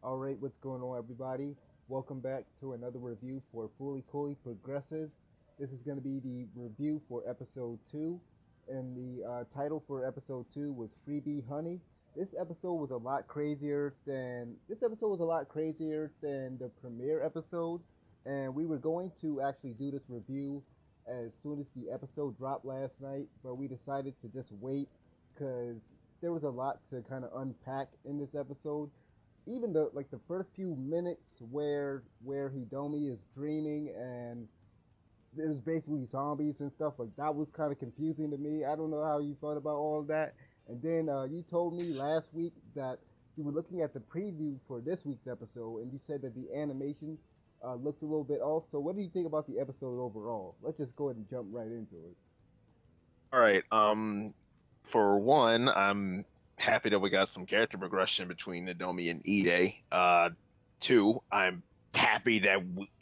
All right, what's going on, everybody? Welcome back to another review for Fully Coolly Progressive. This is going to be the review for episode two, and the title for episode two was Freebie Honey. This episode was a lot crazier than the premiere episode, and we were going to actually do this review as soon as the episode dropped last night, but we decided to just wait because there was a lot to kind of unpack in this episode. Even the first few minutes where Hidomi is dreaming and there's basically zombies and stuff, like that was kind of confusing to me. I don't know how you thought about all of that. And then you told me last week that you were looking at the preview for this week's episode, and you said that the animation looked a little bit off. So what do you think about the episode overall? Let's just go ahead and jump right into it. All right. For one, I'm happy that we got some character progression between Nadomi and Ide. Two, I'm happy that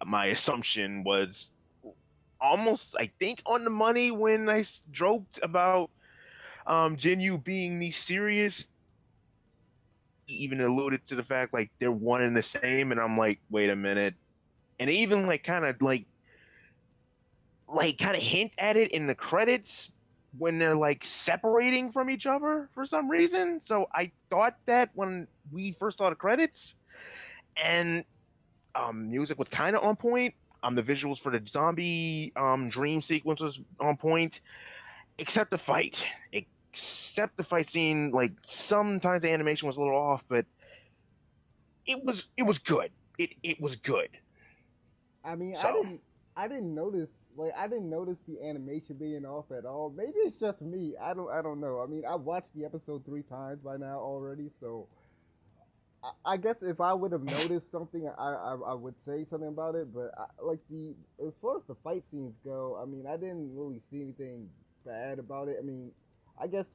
my assumption was almost, I think, on the money when I joked about Jinyu being the serious. He even alluded to the fact like they're one and the same, and I'm like, wait a minute. And even kind of hint at it in the credits when they're like separating from each other for some reason. So I thought that when we first saw the credits, and music was kind of on point. The visuals for the zombie dream sequence was on point, except the fight. Except the fight scene, like sometimes the animation was a little off, but it was good. It was good. I mean, So I didn't notice the animation being off at all. Maybe it's just me. I don't know. I mean, I watched the episode three times by now already, so I guess if I would have noticed something, I would say something about it. But like the as far as the fight scenes go, I mean, I didn't really see anything bad about it. I mean, I guess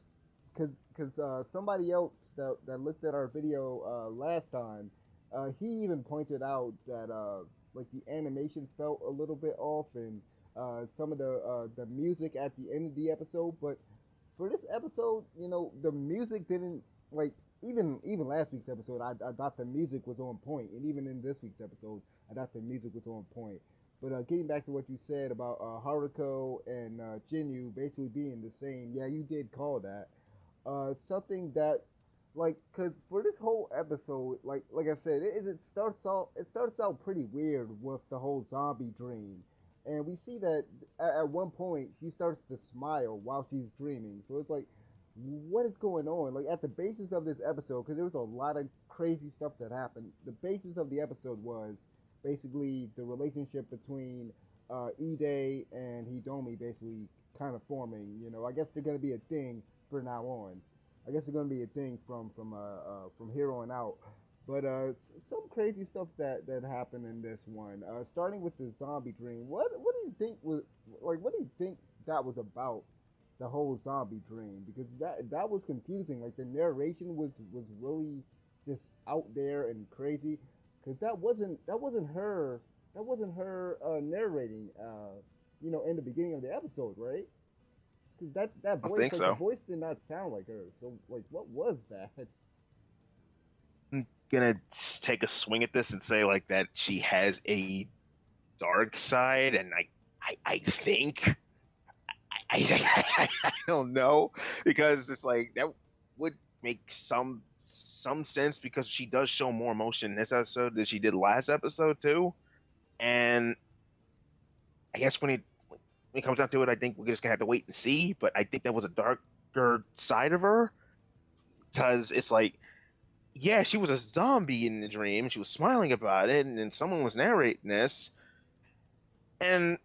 because somebody else that looked at our video last time, he even pointed out that like the animation felt a little bit off and some of the music at the end of the episode. But for this episode, the music didn't like even last week's episode. I thought the music was on point, and even in this week's episode, I thought the music was on point. But getting back to what you said about Haruko and Jinyu basically being the same, yeah, you did call that something that like because for this whole episode, like I said, it starts out pretty weird with the whole zombie dream, and we see that at one point she starts to smile while she's dreaming. So it's like, what is going on? Like at the basis of this episode, because there was a lot of crazy stuff that happened. The basis of the episode was basically the relationship between Ide and Hidomi basically kind of forming. I guess they're gonna be a thing for now on. I guess it's gonna be a thing from here on out. But some crazy stuff that happened in this one. Starting with the zombie dream. What do you think was like? What do you think that was about? The whole zombie dream, because that was confusing. Like the narration was really just out there and crazy, because that wasn't her narrating. In the beginning of the episode, right? Because that I voice, think like the so. voice did not sound like her. So like, what was that? I'm gonna take a swing at this and say like that she has a dark side, and I think I don't know because it's like that would make some sense because she does show more emotion in this episode than she did last episode too, and I guess when it comes down to it, I think we're just gonna have to wait and see. But I think that was a darker side of her because it's like yeah, she was a zombie in the dream. She was smiling about it, and then someone was narrating this. And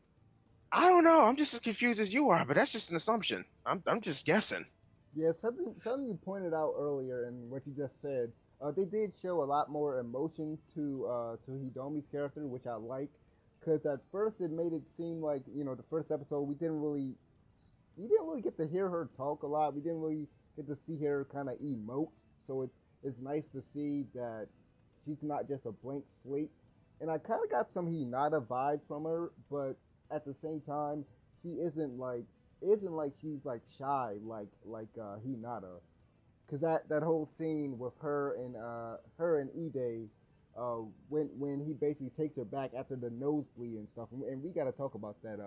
I don't know. I'm just as confused as you are, but that's just an assumption. I'm just guessing. Yeah, something you pointed out earlier and what you just said. They did show a lot more emotion to Hidomi's character, which I like. Because at first it made it seem like the first episode we didn't really get to hear her talk a lot. We didn't really get to see her kind of emote. So it's nice to see that she's not just a blank slate. And I kind of got some Hinata vibes from her, but at the same time, she isn't like she's like shy like Hinata, because that whole scene with her and Ide, when he basically takes her back after the nosebleed and stuff. And we got to talk about that.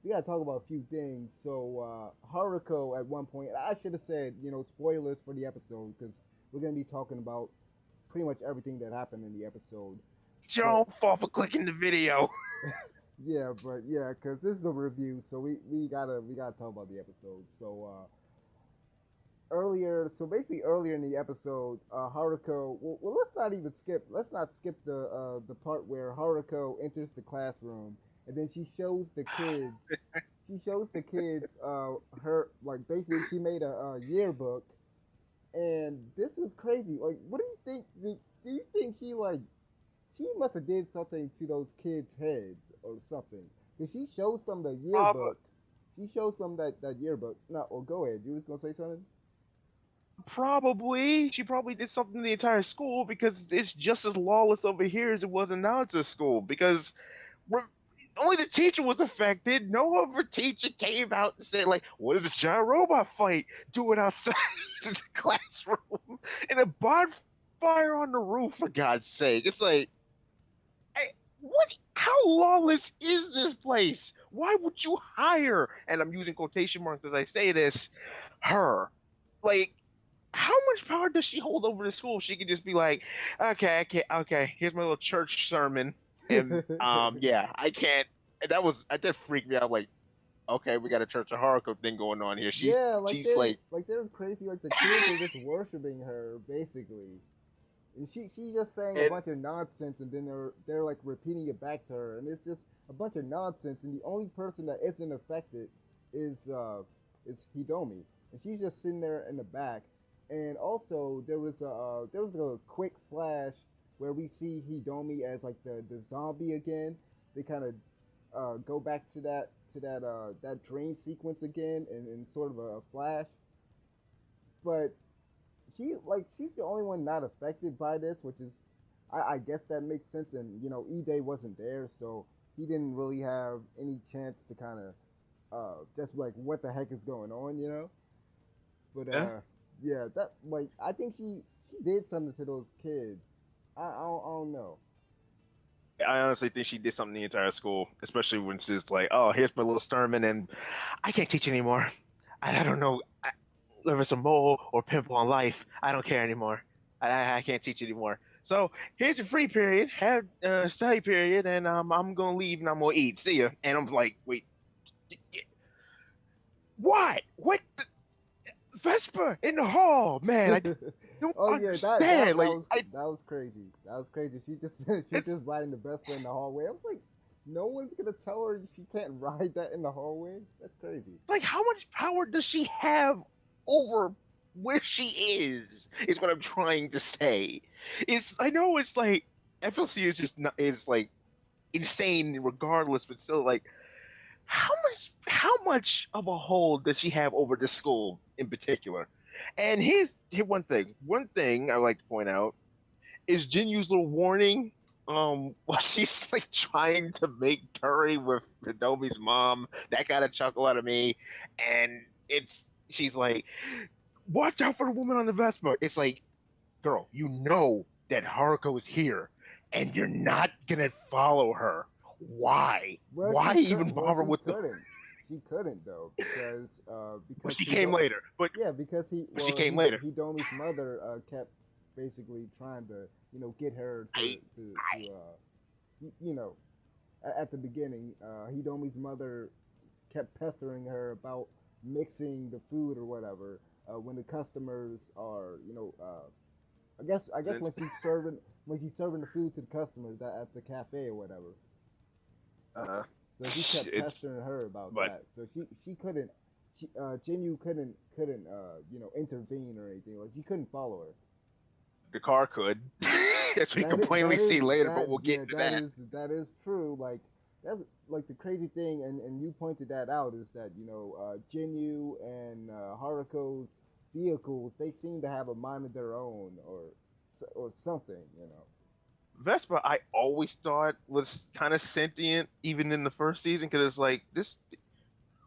We got to talk about a few things. So Haruko at one point, I should have said, spoilers for the episode because we're gonna be talking about pretty much everything that happened in the episode. But Don't fall for clicking the video. yeah, but yeah, because this is a review, so we gotta talk about the episode. So basically earlier in the episode, Haruko. Let's not even skip. Let's not skip the part where Haruko enters the classroom and then she shows the kids. She shows the kids her like basically she made a yearbook, and this is crazy. Like, what do you think? Do you think she must have did something to those kids' heads or something? Because she shows them the Probably, yearbook. She shows them that yearbook. No, well, go ahead. You was gonna say something? probably, she probably did something to the entire school because it's just as lawless over here as it was in Naruto's school. Because we're, only the teacher was affected. No other teacher came out and said, like, what is a giant robot fight? Do it outside the classroom in a bonfire on the roof, for God's sake. It's like, I, what? How lawless is this place? Why would you hire? And I'm using quotation marks as I say this. Her, like, how much power does she hold over the school? She could just be like, okay, here's my little church sermon, and yeah, I can't. That did freak me out. Like, okay, we got a Church of Haruko thing going on here. Yeah, She's like, like they're crazy. Like the kids are just worshiping her basically. And she's just saying a and bunch of nonsense, and then they're like repeating it back to her, and it's just a bunch of nonsense. And the only person that isn't affected is Hidomi, and she's just sitting there in the back. And also there was a quick flash where we see Hidomi as like the zombie again. They kind of go back to that dream sequence again, in sort of a flash. But she's the only one not affected by this, which is I guess that makes sense. And Ide wasn't there, so he didn't really have any chance to kind of just like what the heck is going on, But yeah. yeah, that like I think she did something to those kids. I don't know. I honestly think she did something to the entire school, especially when she's like, "Oh, here's my little sermon, and I can't teach anymore. I don't know whether it's a mole or pimple on life. I don't care anymore. I can't teach anymore. So here's your free period, have study period, and I'm gonna leave and I'm gonna eat. See ya." And I'm like, "Wait, what? What? Vesper in the hall, man? I don't Oh yeah, understand. Like, that was crazy. That was crazy. She just she it's just riding the Vespa in the hallway. I was like, no one's gonna tell her she can't ride that in the hallway. That's crazy. like, how much power does she have over where she is what I'm trying to say. It's I know it's like FLC is just not is like insane regardless, but still like how much of a hold does she have over the school in particular? And here one thing. One thing I would like to point out is Jinyu's little warning. While she's like trying to make curry with Hidomi's mom, that got a chuckle out of me. And she's like, watch out for the woman on the Vespa. It's like, girl, you know that Haruko is here, and you're not gonna follow her. Why? Well, Why even bother she with the? couldn't. She couldn't though Well, because she he came don't. later, but Yeah, because she came later. Hidomi's mother kept basically trying to get her I, to you know at the beginning, Hidomi's mother kept pestering her about mixing the food or whatever when the customers are, I guess when she's serving the food to the customers at the cafe or whatever. uh, So he kept it's pestering her about but that. So she couldn't, Jinyu couldn't intervene or anything. Like she couldn't follow her. the car could. As we can plainly see later, but we'll get to that. That is true. Like that's like the crazy thing, and you pointed that out is that Jinyu and Haruko's vehicles, they seem to have a mind of their own or something. Vespa, I always thought was kind of sentient, even in the first season, because it's like this.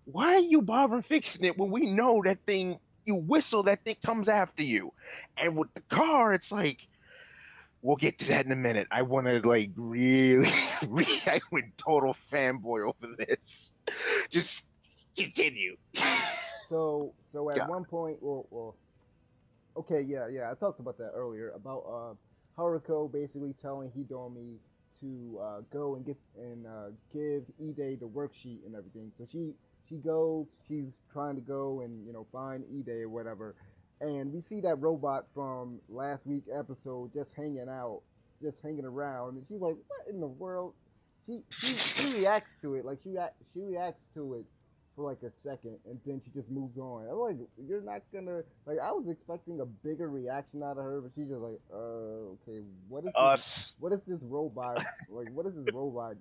Why are you bothering fixing it when we know that thing? You whistle, that thing comes after you, and with the car, it's like, we'll get to that in a minute. I want to like really, really, I went total fanboy over this. Just continue. So at God. one point, okay, yeah, I talked about that earlier about Haruko basically telling Hidomi to go and give Ide the worksheet and everything. So she goes, she's trying to go and find Ide or whatever, and we see that robot from last week episode just hanging out, just hanging around, and she's like, "What in the world?" She reacts to it like she reacts to it for like a second, and then she just moves on. I'm like, you're not gonna like. I was expecting a bigger reaction out of her, but she's just like, okay, what is this? Us. What is this robot like? What is this robot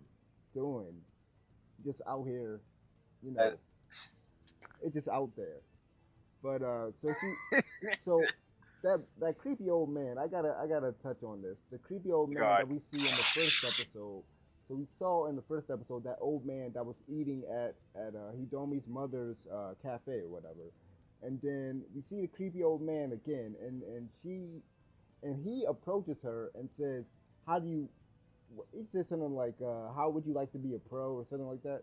doing? Just out here, you Uh, know, it's just out there. But so that creepy old man. I gotta touch on this. The creepy old man God. that we see in the first episode. So we saw in the first episode that old man that was eating at Hidomi's mother's cafe or whatever, and then we see the creepy old man again, and he approaches her and says, "How do you?" He says something like, "How would you like to be a pro?" or something like that.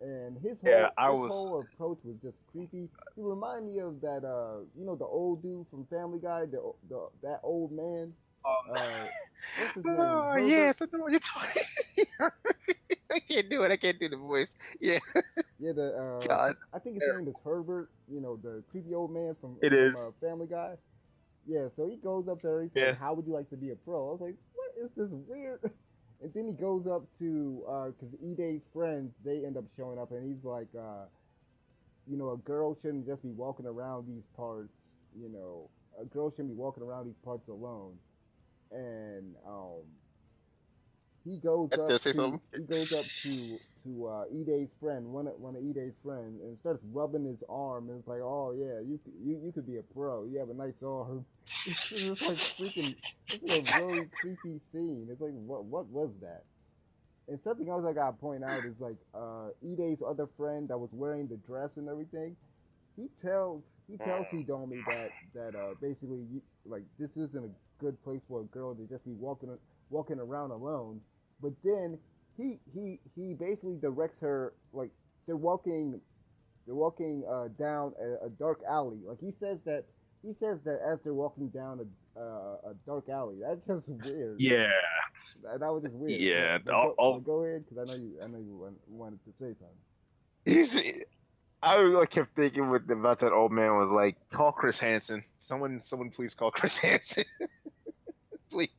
And Yeah, I his was. whole approach was just creepy. He reminded me of that the old dude from Family Guy, the that old man. Um, Uh, what's his name? oh Herbert. yes, I know what you're talking. I can't do it. I can't do the voice. Yeah, Yeah, the God, I think his name is Herbert. The creepy old man it from is. Family Guy. Yeah, so he goes up there. He said, Yeah, "How would you like to be a pro?" I was like, "What is this weird?" And then he goes up to because Ide's friends they end up showing up, and he's like, a girl shouldn't just be walking around these parts. A girl shouldn't be walking around these parts alone. And I have to say something. he goes up to Ide's friend, one of Ide's friends, and starts rubbing his arm. And it's like, oh yeah, you could be a pro. You have a nice arm. It's just like freaking. It's like a really creepy scene. It's like what was that? And something else I gotta point out is like Ide's other friend that was wearing the dress and everything. He tells Hidomi that basically like this isn't a good place for a girl to just be walking around alone. But then he basically directs her like they're walking down a dark alley. Like he says that as they're walking down a dark alley. That's just weird. Yeah, That was just weird. But yeah. but go but go ahead because I know you wanted to say something. He's, I really kept thinking about that old man was like, call Chris Hansen. Someone, please call Chris Hansen, please.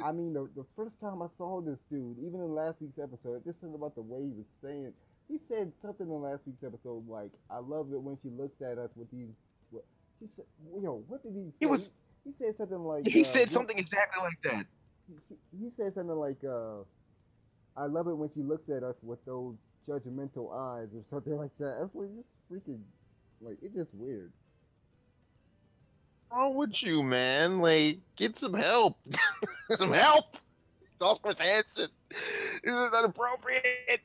I mean, the first time I saw this dude, even in last week's episode, just something about the way he was saying. He said something in last week's episode like, "I love it when she looks at us with these." What, he said, what did he He say? was. He said something like, He said something exactly like that. he said something like, "I love it when she looks at us with those judgmental eyes" or something like that. That's like just freaking, like it's just weird. What's wrong with you, man? Like, get some help. Some help. Call Chris Hansen. This is not appropriate.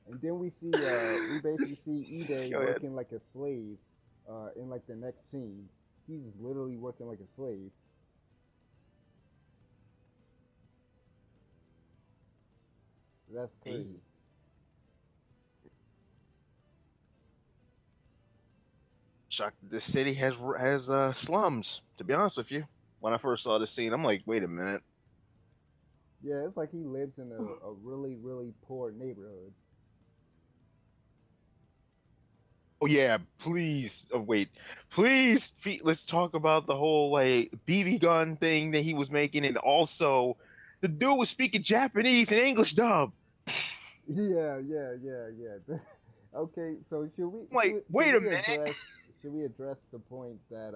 And then we basically see Ide Go ahead. working like a slave, in like the next scene. He's literally working like a slave. That's crazy. Shocked this city has slums. To be honest with you, when I first saw the scene, I'm like, wait a minute. Yeah, it's like he lives in a really, really poor neighborhood. Oh yeah, please. Oh wait, please. Let's talk about the whole like BB gun thing that he was making, and also the dude was speaking Japanese and English dub. Yeah. Okay, so I'm like, wait a minute. should we address the point that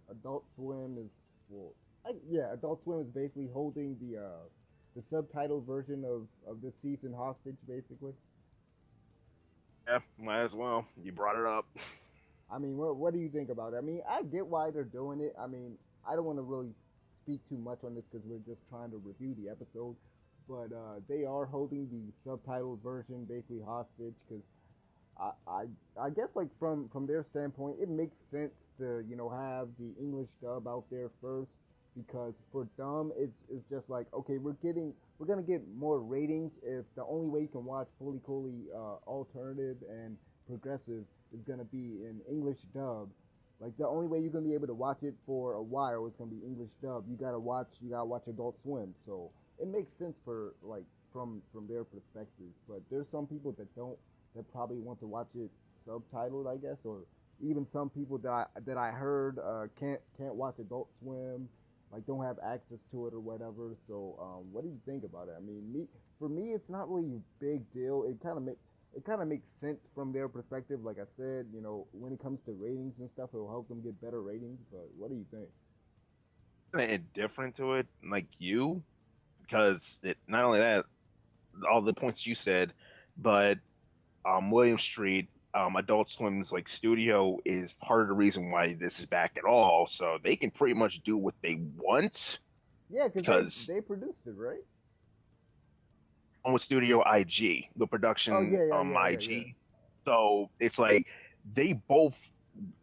Adult Swim is well, yeah, Adult Swim is basically holding the subtitle version of this season hostage, basically. Yeah, might as well. You brought it up. I mean, what do you think about it? I mean, I get why they're doing it. I mean, I don't want to really speak too much on this because we're just trying to review the episode, but they are holding the subtitled version basically hostage because I, I I guess like from their standpoint, it makes sense to have the English dub out there first, because for dumb it's just like, okay, we're gonna get more ratings if the only way you can watch fully coolly alternative and progressive is gonna be in English dub. Like the only way you're gonna be able to watch it for a while is gonna be English dub. You gotta watch Adult Swim. So it makes sense for like from their perspective. But there's some people that probably want to watch it subtitled, I guess, or even some people that I heard can't watch Adult Swim, like don't have access to it or whatever. So what do you think about it? I mean, for me, it's not really a big deal. It kind of makes sense from their perspective. Like I said, when it comes to ratings and stuff, it'll help them get better ratings. But what do you think? Kind of indifferent to it, like you, because it not only that, all the points you said, but William Street, Adult Swim's like studio is part of the reason why this is back at all. So they can pretty much do what they want Yeah, because they because they produced it, right? with Studio IG, the Oh production yeah, yeah, yeah, yeah, yeah. IG. So it's like they both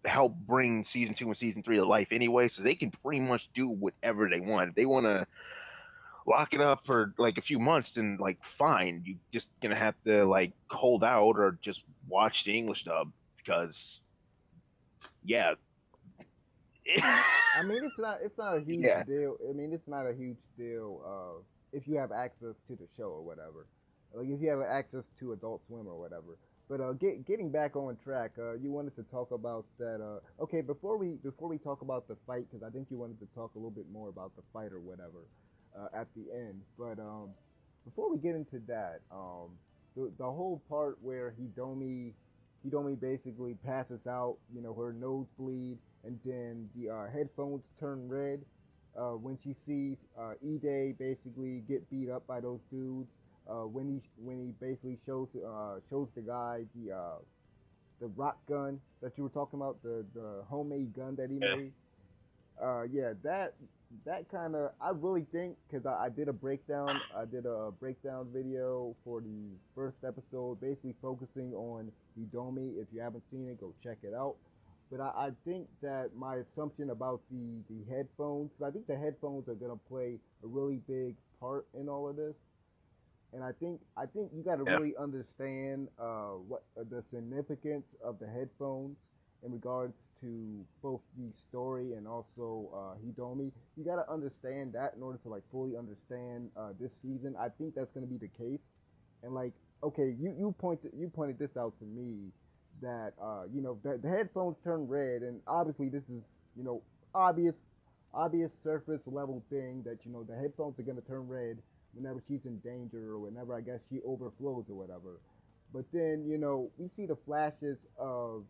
help bring season 2 and season 3 to life anyway, so they can pretty much do whatever they want. If they want to lock it up for like a few months, then like fine, you just gonna have to like hold out or just watch the English dub because yeah. I mean, it's not a huge Yeah. deal. I mean, it's not a huge deal if you have access to the show or whatever. Like if you have access to Adult Swim or whatever. But getting back on track, you wanted to talk about that. Okay, before we talk about the fight, because I think you wanted to talk a little bit more about the fight or whatever at the end. But before we get into that, the whole part where Hidomi basically passes out, her nosebleed, and then the headphones turn red when she sees Ide basically get beat up by those dudes. When he basically shows the guy the rock gun that you were talking about, the homemade gun that he Yeah. made. Yeah, that kind of, I really think, because I did a breakdown. I did a breakdown video for the first episode, basically focusing on Hidomi. If you haven't seen it, go check it out. But I think that my assumption about the headphones, because I think the headphones are gonna play a really big part in all of this, and I think you got to Yeah. really understand what the significance of the headphones in regards to both the story and also Hidomi. You got to understand that in order to like fully understand this season. I think that's going to be the case. And like, okay, you pointed this out to me that the headphones turn red, and obviously this is obvious obvious surface level thing that the headphones are going to turn red whenever she's in danger or whenever I guess she overflows or whatever. But then we see the flashes of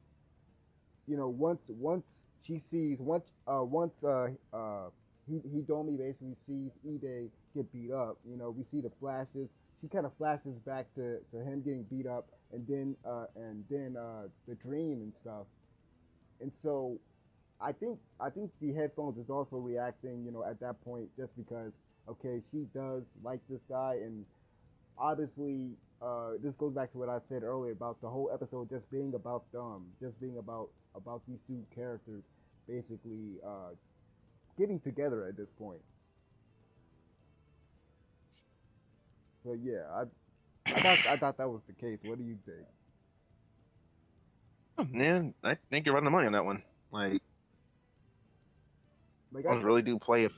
once she sees Hidomi basically sees Ide get beat up. We see the flashes. She kind of flashes back to him getting beat up, and then the dream and stuff. And so I think the headphones is also reacting, at that point, just because okay, she does like this guy, and obviously, this goes back to what I said earlier about the whole episode just being about them, just being about these two characters, basically getting together at this point. So yeah, I thought that was the case. What do you think? Oh, man, I think you're on the money on that one. Like, Like ones really do play a.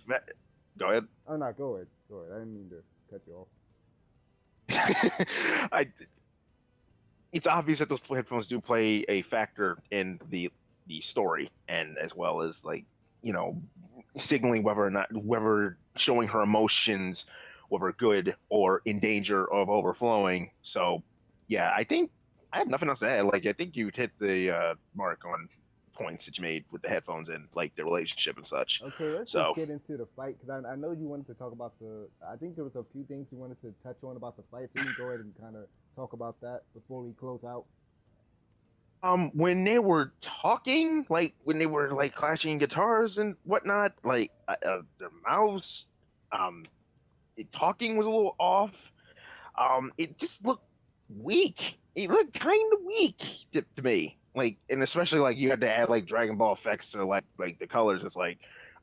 Go ahead. oh no, go ahead. I didn't mean to cut you off. I. It's obvious that those headphones do play a factor in the story, and as well as like you know signaling whether showing her emotions, whether good or in danger of overflowing. So yeah, I think I have nothing else to add. Like I think you hit the mark on points that you made with the headphones and like the relationship and such. Okay, let's just So get into the fight because I know you wanted to talk about the. I think there was a few things you wanted to touch on about the fight, so you can go ahead and kind of talk about that before we close out. when they were talking, like when they were like clashing guitars and whatnot, like their mouths, um, talking was a little off. It just looked weak. It looked kind of weak to me. Like, and especially like you had to add like Dragon Ball effects to like the colors. It's like,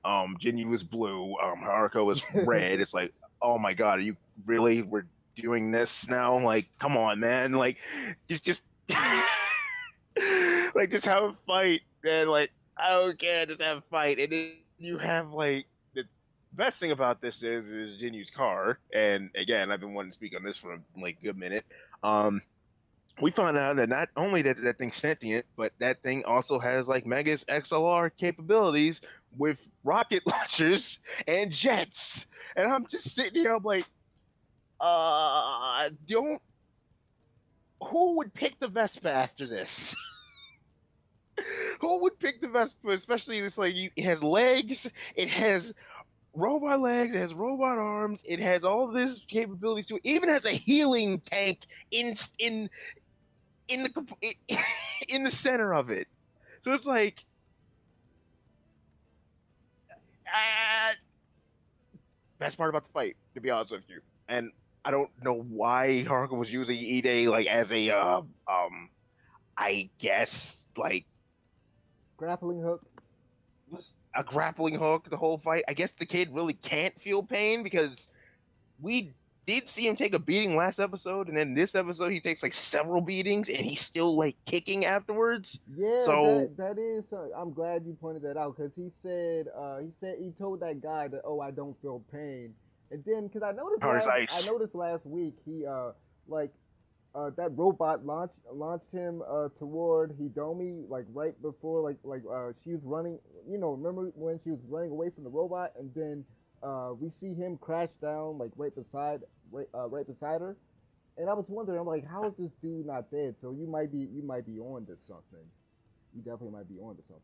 Jinyu is blue, Haruko is red. It's like, oh my god, are you really? We're doing this now? Like, come on, man! Like, just like just have a fight, man. Like, I don't care, just have a fight. And then you have like the best thing about this is Jinyu's car. And again, I've been wanting to speak on this for like a good minute. Um, we found out that not only that thing's sentient, but that thing also has like Mega's XLR capabilities with rocket launchers and jets. And I'm just sitting here, I'm like, don't. Who would pick the Vespa after this? Who would pick the Vespa? Especially it's like it has legs, it has robot legs, it has robot arms, it has all this capabilities to it. Even has a healing tank in in the in the center of it. So it's like, uh, best part about the fight, to be honest with you. And I don't know why Haruka was using Ide like as a I guess like Grappling hook. a grappling hook the whole fight. I guess the kid really can't feel pain because we did see him take a beating last episode, and then this episode he takes like several beatings, and he's still like kicking afterwards. Yeah, So that is. I'm glad you pointed that out because he told that guy that, oh, I don't feel pain, and then because hard as I ice. noticed last week he like that robot launched him toward Hidomi like right before she was running. Remember when she was running away from the robot, and then we see him crash down like right beside her. And I was wondering, I'm like, how is this dude not dead? So you might be on to something. You definitely might be on to something.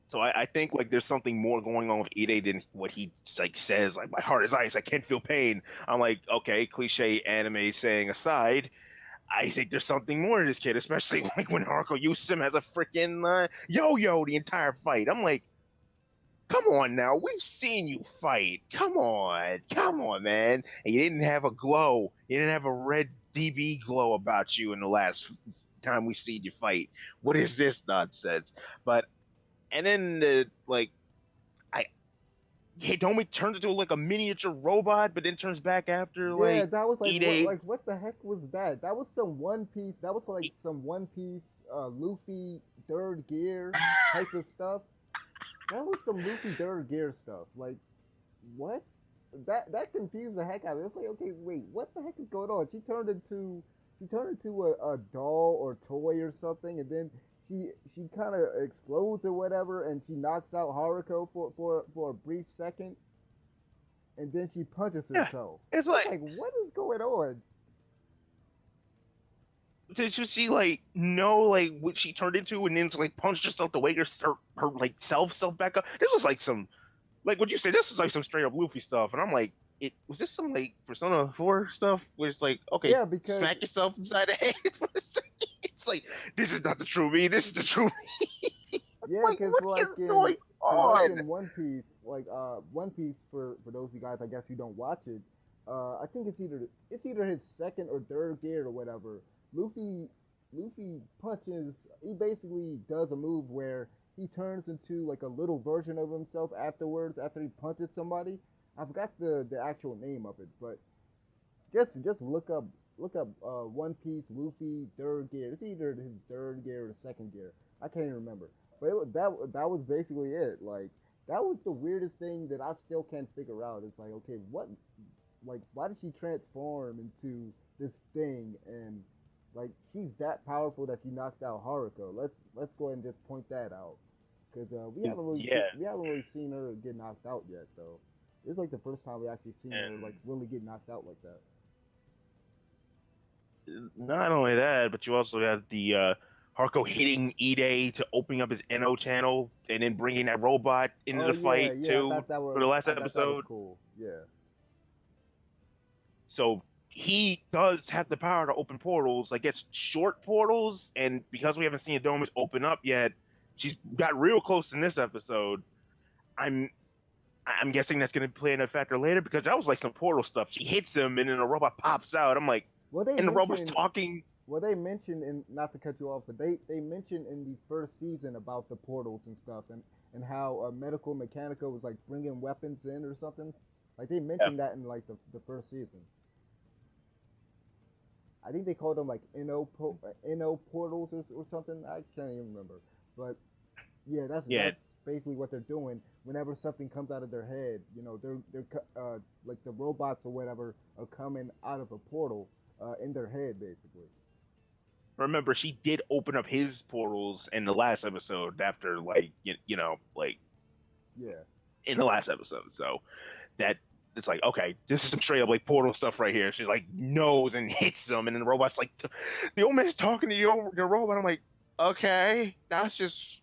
So I think like there's something more going on with Ide than what he like says. Like my heart is ice. I can't feel pain. I'm like, okay, cliche anime saying aside, I think there's something more to this kid, especially like when Haruko uses him as a freaking yo-yo the entire fight. I'm like, come on now, we've seen you fight. Come on, man. And you didn't have a glow. You didn't have a red DB glow about you in the last time we seen you fight. What is this nonsense? But and then I Hitomi turns into like a miniature robot, but then turns back after Yeah, like that was Ide. what the heck was that? That was some One Piece. That was like some One Piece Luffy third gear type of stuff. That was some Luffy third gear stuff. Like what? That confused the heck out of me. It's like, okay, wait, what the heck is going on? She turned into a doll or toy or something, and then she kind of explodes or whatever, and she knocks out Haruko for a brief second, and then she punches Yeah, herself. it's I was like, like, what is going on? did you see like know like what she turned into and then like punched herself to wake her like self back up? This was like some like what you said. This was like some straight up Luffy stuff, and I'm like, it was this some like Persona 4 stuff where it's like, okay, Yeah, because smack yourself inside the head for a second. It's like this is not the true me. This is the true me. yeah, Like what is going on? in One Piece, One Piece for those of you guys, I guess you don't watch it. I think it's either his second or third gear or whatever. Luffy Luffy punches. He basically does a move where he turns into like a little version of himself afterwards after he punches somebody. I forgot the actual name of it, but just look up One Piece Luffy third gear. It's either his third gear or the second gear. I can't even remember. But that was basically it. Like that was the weirdest thing that I still can't figure out. It's like, okay, what, like, why did she transform into this thing? And like she's that powerful that she knocked out Haruko. Let's go ahead and just point that out because Yeah, we haven't really seen her get knocked out yet though. It's like the first time we actually seen her and like really get knocked out like that. not only that, but you also have the Harco hitting Ide to opening up his NO channel and then bringing that robot into Oh the yeah, fight too for the last I thought that was episode. cool. Yeah. So he does have the power to open portals, I guess short portals, and because we haven't seen Adonis open up yet, she's got real close in this episode. I'm I'm guessing that's going to play in a factor later because that was like some portal stuff. She hits him and then a robot pops out. I'm like, Well, they and the robot's mentioned talking. Well, they mentioned in not to cut you off, but they mentioned in the first season about the portals and stuff, and how medical mechanica was like bringing weapons in or something. Like they Yeah. mentioned that in like the first season. I think they called them like NO portals or something. I can't even remember. But yeah, Yeah. that's basically what they're doing. Whenever something comes out of their head, like the robots or whatever are coming out of a portal in their head, basically. Remember, she did open up his portals in the last episode after, like, like Yeah. in the last episode. So that it's like, okay, this is some straight up like portal stuff right here. She like knows and hits them, and then the robot's like, the old man's talking to your robot. I'm like, okay, that's just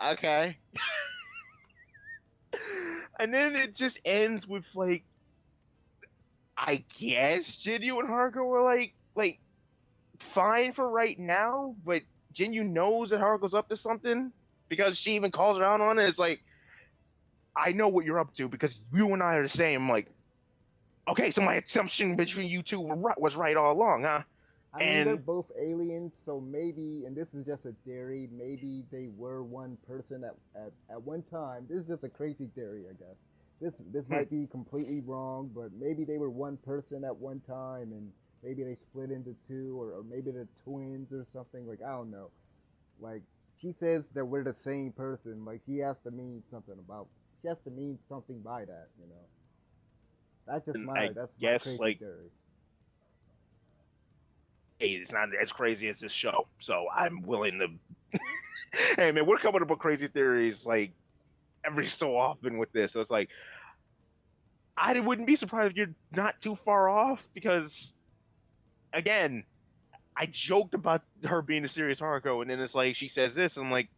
okay. And then it just ends with like, I guess Jinyu and Haruko were like fine for right now, but Jinyu knows that Haruko's up to something because she even calls her out on it. It's like, I know what you're up to because you and I are the same. I'm like, okay, so my assumption between you two was right all along, huh? I mean, they're And both aliens, so maybe, and this is just a theory, maybe they were one person at one time. This is just a crazy theory, I guess. This hmm, might be completely wrong, but maybe they were one person at one time, and maybe they split into two, or maybe they're twins or something. Like I don't know. Like she says that we're the same person. Like she has to mean something about. She has to mean something by that. and I That's my guess crazy like, theory. hey, it's not as crazy as this show, so I I'm willing to. Hey man, we're coming up with crazy theories like every so often with this. So it's like, I wouldn't be surprised if you're not too far off because, again, I joked about her being a serious Haruko, and then it's like she says this, and I'm like,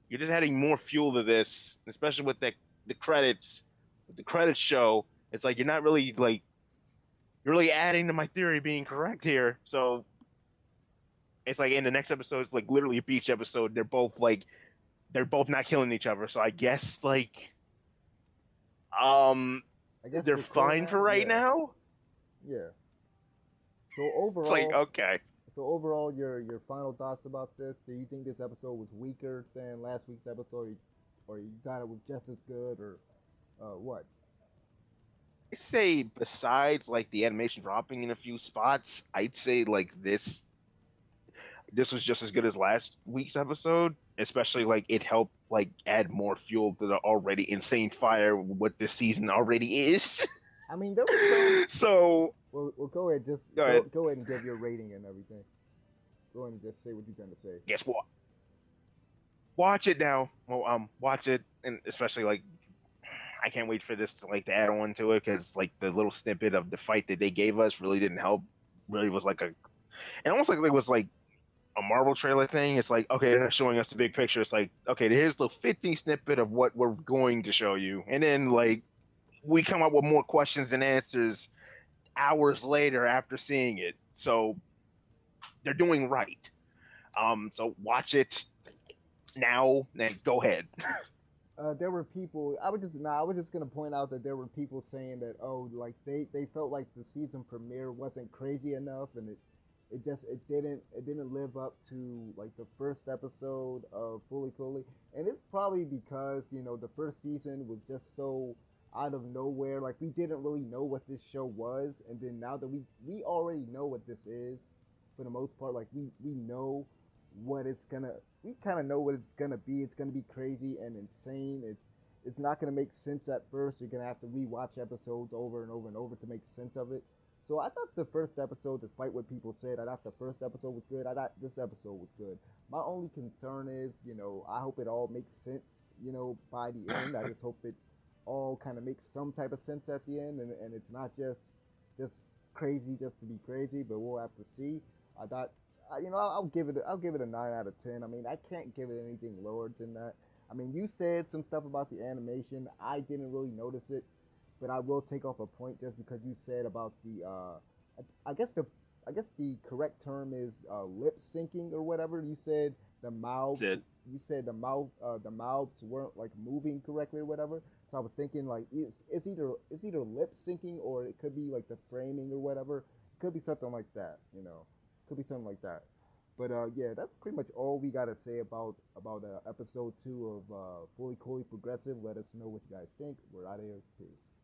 you're just adding more fuel to this, especially with the credits, with the credits show. It's like you're not really like you're really adding to my theory being correct here. So it's like in the next episode, it's like literally a beach episode. They're both not killing each other. So I guess like um I guess they're we're cool fine now. for right Yeah, now. yeah. So It's like overall, okay. your final thoughts about this? Do you think this episode was weaker than last week's episode, or you thought it was just as good, or what? I say besides like the animation dropping in a few spots, I'd say like this was just as good as last week's episode, especially like it helped like add more fuel to the already insane fire what this season already is. I mean, there was some. So Well, go ahead. Just go ahead. go ahead and give your rating and everything. Go ahead and just say what you're gonna say. Guess what? Watch it now. Well, watch it, and especially like I can't wait for this to like to add on to it because like the little snippet of the fight that they gave us really didn't help. Really was like it almost like it was like a Marvel trailer thing. It's like, okay, they're not showing us the big picture. It's like, okay, here's the 15 snippet of what we're going to show you. And then like we come up with more questions and answers hours later after seeing it. So they're doing right. So watch it now and go ahead. There were people. I was just I was just gonna point out that there were people saying that like they felt like the season premiere wasn't crazy enough, and it didn't live up to like the first episode of Fully Cooley, and it's probably because the first season was just so out of nowhere. Like we didn't really know what this show was, and then now that we already know what this is, for the most part, like we know what it's gonna we kind of know what it's gonna be. It's gonna be crazy and insane. It's not gonna make sense at first. You're gonna have to rewatch episodes over and over and over to make sense of it. So I thought the first episode, despite what people said, I thought the first episode was good. I thought this episode was good. My only concern is, I hope it all makes sense, by the end. I just hope it all kind of makes some type of sense at the end, and it's not just crazy just to be crazy. But we'll have to see. I thought I'll give it a 9 out of 10. I mean, I can't give it anything lower than that. I mean, you said some stuff about the animation. I didn't really notice it, but I will take off a point just because you said about the. I guess the correct term is lip syncing or whatever. You said the mouths. That's it. You said the mouths weren't like moving correctly or whatever. So I was thinking like it's either lip syncing or it could be like the framing or whatever. It could be something like that. Could be something like that. But yeah, that's pretty much all we gotta say about episode 2 of Fully Coolly Progressive. Let us know what you guys think. We're out of here. Peace.